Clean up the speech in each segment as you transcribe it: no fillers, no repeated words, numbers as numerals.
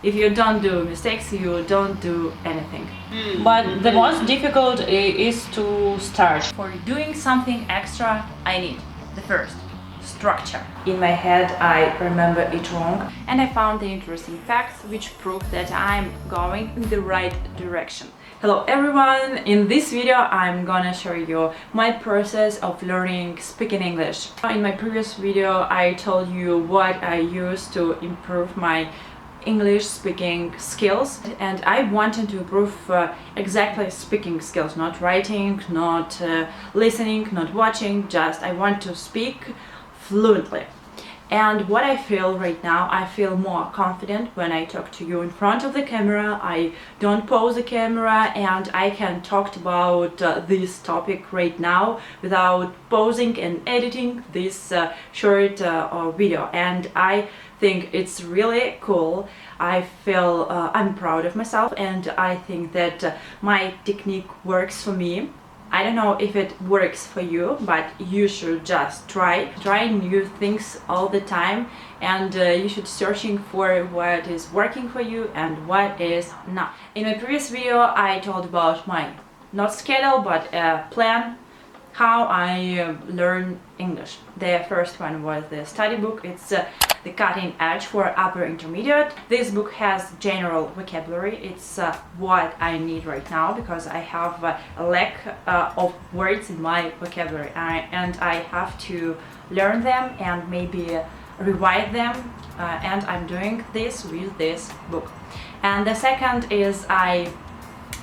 If you don't do mistakes, you don't do anything. But the most difficult is to start. For doing something extra, I need the first structure. In my head, I remember it wrong, and I found the interesting facts which prove that I'm going in the right direction. Hello everyone! In this video I'm gonna show you my process of learning speaking English. In my previous video I told you what I used to improve my English speaking skills, and I wanted to improve exactly speaking skills, not writing, not listening, not watching, just I want to speak fluently. And what I feel right now, I feel more confident when I talk to you in front of the camera. I don't pause the camera and I can talk about this topic right now without pausing and editing this short video. And I think it's really cool. I feel I'm proud of myself, and I think that my technique works for me. I don't know if it works for you, but you should just try new things all the time, and you should searching for what is working for you and what is not. In my previous video I told about my not schedule but plan how I learn English. The first one was the study book. It's the cutting edge for upper intermediate. This book has general vocabulary. It's what I need right now because I have a lack of words in my vocabulary, and I have to learn them and maybe revise them, and I'm doing this with this book. And the second is I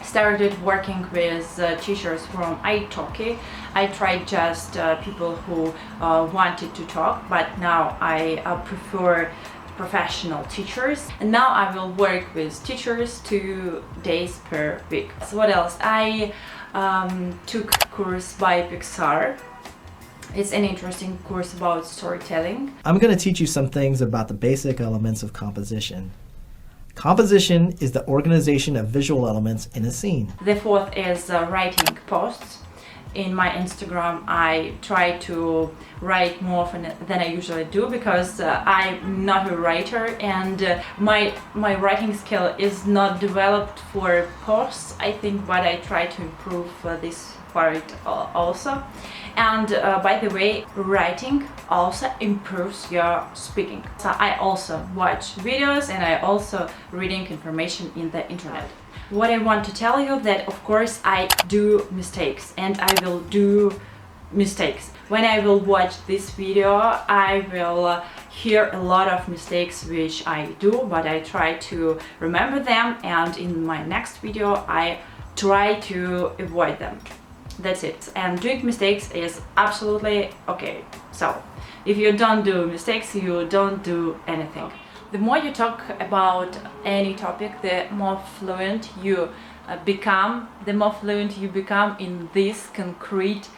started working with teachers from italki. I tried just people who wanted to talk, but now I prefer professional teachers, and now I will work with teachers 2 days per week. So what else? I took a course by Pixar. It's an interesting course about storytelling. I'm going to teach you some things about the basic elements of composition. Composition is the organization of visual elements in a scene. The fourth is writing posts. In my Instagram I try to write more often than I usually do because I'm not a writer, and my writing skill is not developed for posts, I think, but I try to improve this part also. And by the way, writing also improves your speaking. So I also watch videos and I also reading information in the internet. What I want to tell you that of course I do mistakes and I will do mistakes. When I will watch this video I will hear a lot of mistakes which I do, but I try to remember them, and in my next video I try to avoid them. That's it. And doing mistakes is absolutely okay. So if you don't do mistakes, you don't do anything. The more you talk about any topic, the more fluent you become, in this concrete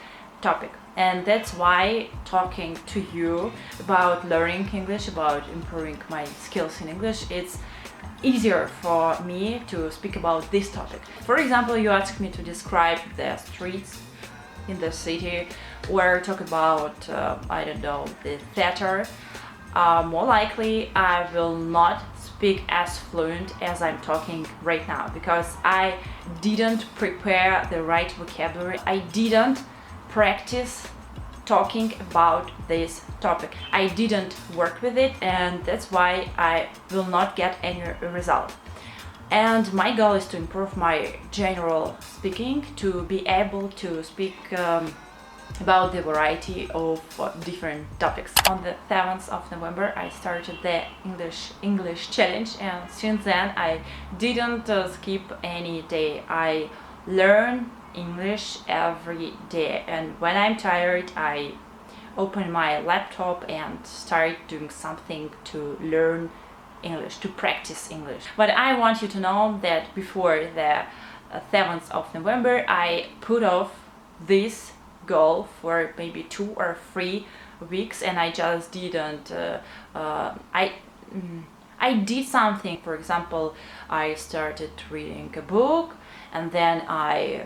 topic. And that's why talking to you about learning English, about improving my skills in English, it's easier for me to speak about this topic. For example, you ask me to describe the streets in the city or talk about, I don't know, the theater. More likely I will not speak as fluent as I'm talking right now because I didn't prepare the right vocabulary. I didn't practice talking about this topic. I didn't work with it, and that's why I will not get any result. And my goal is to improve my general speaking, to be able to speak about the variety of different topics. On the 7th of November I started the English challenge, and since then I didn't skip any day. I learn English every day, and when I'm tired I open my laptop and start doing something to learn English, to practice English. But I want you to know that before the 7th of November I put off this goal for maybe 2 or 3 weeks, and I just didn't I did something. For example, I started reading a book, and then I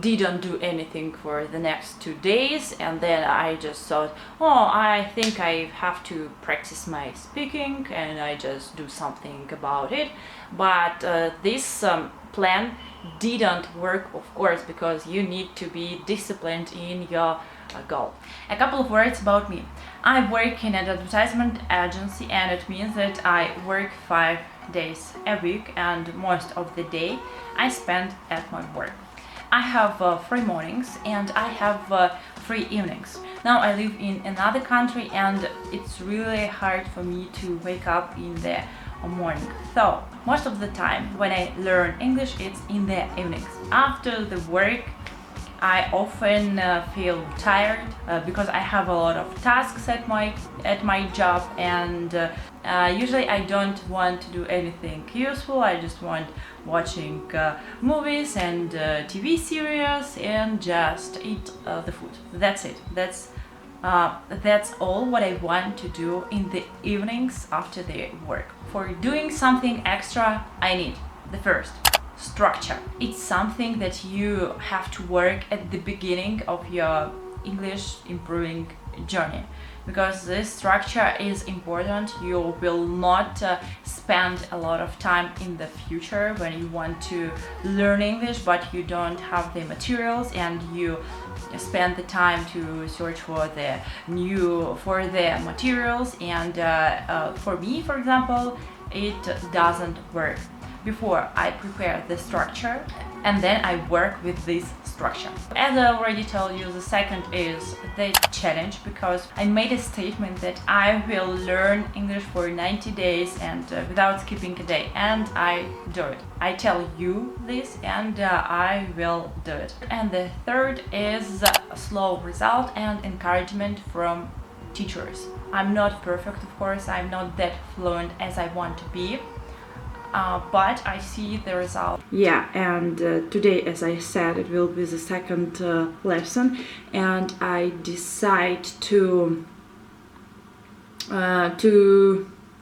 didn't do anything for the next 2 days, and then I just thought, oh, I think I have to practice my speaking, and I just do something about it. But this plan didn't work, of course, because you need to be disciplined in your goal. A couple of words about me. I work in an advertisement agency, and it means that I work 5 days a week, and most of the day I spend at my work. I have 3 mornings and I have 3 evenings. Now I live in another country, and it's really hard for me to wake up in the morning. So most of the time when I learn English, it's in the evenings. After the work, I often feel tired because I have a lot of tasks at my job, and usually I don't want to do anything useful. I just want watching movies and TV series and just eat the food. That's it. That's all what I want to do in the evenings after the work. For doing something extra, I need the first structure. It's something that you have to work at the beginning of your English improving journey, because this structure is important. You will not spend a lot of time in the future when you want to learn English but you don't have the materials, and you spend the time to search for the materials, and for me, for example, it doesn't work. Before I prepare the structure, and then I work with this structure. As I already told you, the second is the challenge, because I made a statement that I will learn English for 90 days and without skipping a day, and I do it. I tell you this, and I will do it. And the third is a slow result and encouragement from teachers. I'm not perfect, of course. I'm not that fluent as I want to be. But I see the result. Yeah, and today, as I said, it will be the second lesson, and I decide to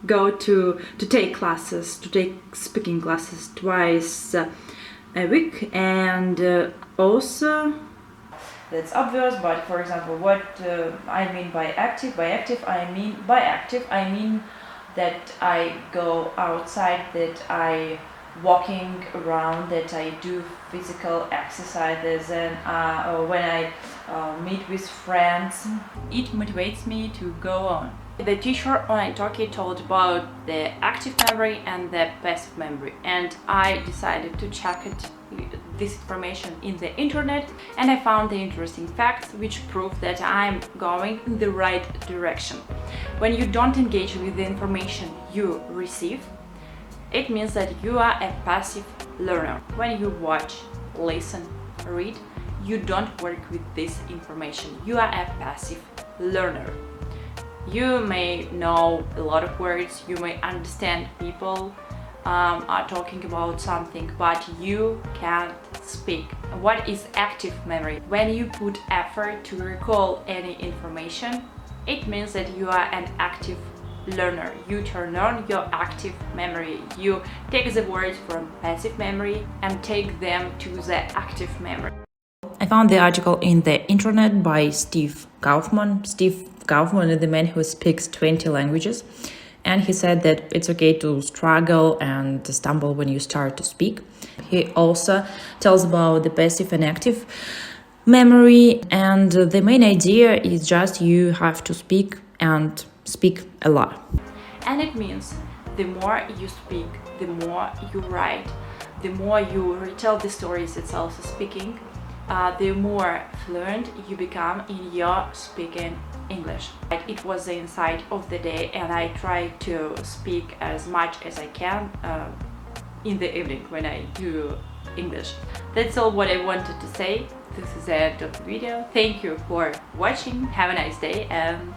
go to take classes, to take speaking classes twice a week, and also. That's obvious, but for example, what I mean by active I mean that I go outside, that I walking around, that I do physical exercises, and when I meet with friends, it motivates me to go on. The teacher on italki told about the active memory and the passive memory, and I decided to check this information in the internet, and I found the interesting facts which prove that I'm going in the right direction. When you don't engage with the information you receive, it means that you are a passive learner. When you watch, listen, read, you don't work with this information. You are a passive learner. You may know a lot of words, you may understand people are talking about something, but you can't speak. What is active memory? When you put effort to recall any information, it means that you are an active learner. You turn on your active memory. You take the words from passive memory and take them to the active memory. I found the article in the internet by Steve Kaufman. Steve Kaufman is the man who speaks 20 languages. And he said that it's okay to struggle and stumble when you start to speak. He also tells about the passive and active memory, and the main idea is just you have to speak and speak a lot. And it means the more you speak, the more you write, the more you retell the stories it's also speaking, the more fluent you become in your speaking English. It was the insight of the day, and I try to speak as much as I can in the evening when I do English. That's all what I wanted to say. This is the end of the video. Thank you for watching. Have a nice day, and